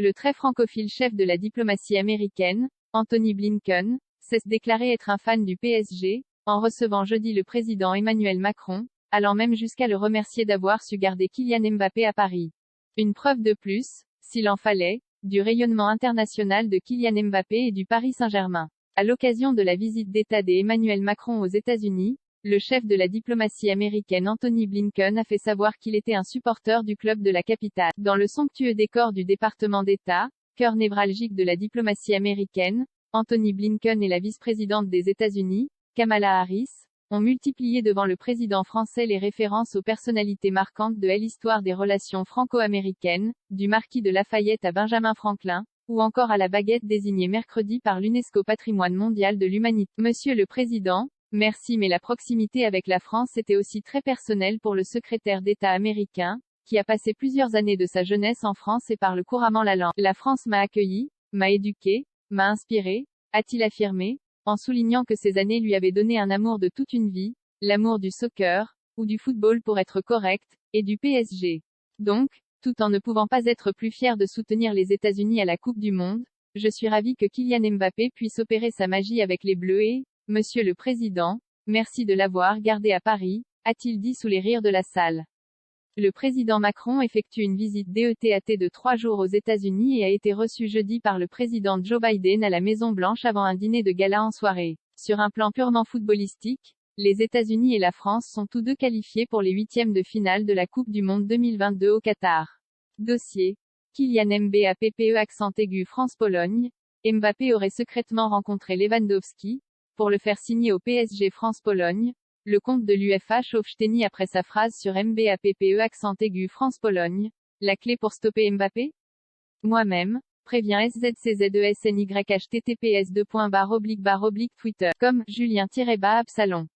Le très francophile chef de la diplomatie américaine, Antony Blinken, s'est déclaré être un fan du PSG, en recevant jeudi le président Emmanuel Macron, allant même jusqu'à le remercier d'avoir su garder Kylian Mbappé à Paris. Une preuve de plus, s'il en fallait, du rayonnement international de Kylian Mbappé et du Paris Saint-Germain. À l'occasion de la visite d'État d'Emmanuel Macron aux États-Unis, le chef de la diplomatie américaine Antony Blinken a fait savoir qu'il était un supporter du club de la capitale. Dans le somptueux décor du département d'État, cœur névralgique de la diplomatie américaine, Antony Blinken et la vice-présidente des États-Unis, Kamala Harris, ont multiplié devant le président français les références aux personnalités marquantes de l'histoire des relations franco-américaines, du marquis de Lafayette à Benjamin Franklin, ou encore à la baguette désignée mercredi par l'UNESCO Patrimoine mondial de l'humanité. Monsieur le Président, merci, mais la proximité avec la France était aussi très personnelle pour le secrétaire d'État américain, qui a passé plusieurs années de sa jeunesse en France et parle couramment la langue. La France m'a accueilli, m'a éduqué, m'a inspiré, a-t-il affirmé, en soulignant que ces années lui avaient donné un amour de toute une vie, l'amour du soccer, ou du football pour être correct, et du PSG. Donc, tout en ne pouvant pas être plus fier de soutenir les États-Unis à la Coupe du Monde, je suis ravi que Kylian Mbappé puisse opérer sa magie avec les Bleus et, Monsieur le Président, merci de l'avoir gardé à Paris, a-t-il dit sous les rires de la salle. Le président Macron effectue une visite d'État de 3 jours aux États-Unis et a été reçu jeudi par le président Joe Biden à la Maison-Blanche avant un dîner de gala en soirée. Sur un plan purement footballistique, les États-Unis et la France sont tous deux qualifiés pour les huitièmes de finale de la Coupe du Monde 2022 au Qatar. Dossier. Kylian Mbappé accent aigu France-Pologne. Mbappé aurait secrètement rencontré Lewandowski, pour le faire signer au PSG France-Pologne. Le compte de l'UEFA chauffe Steny après sa phrase sur Mbappé accent aigu France-Pologne. La clé pour stopper Mbappé? Moi-même, prévient SZCZESNYHTTPS://Twitter, comme Julien-Absalon.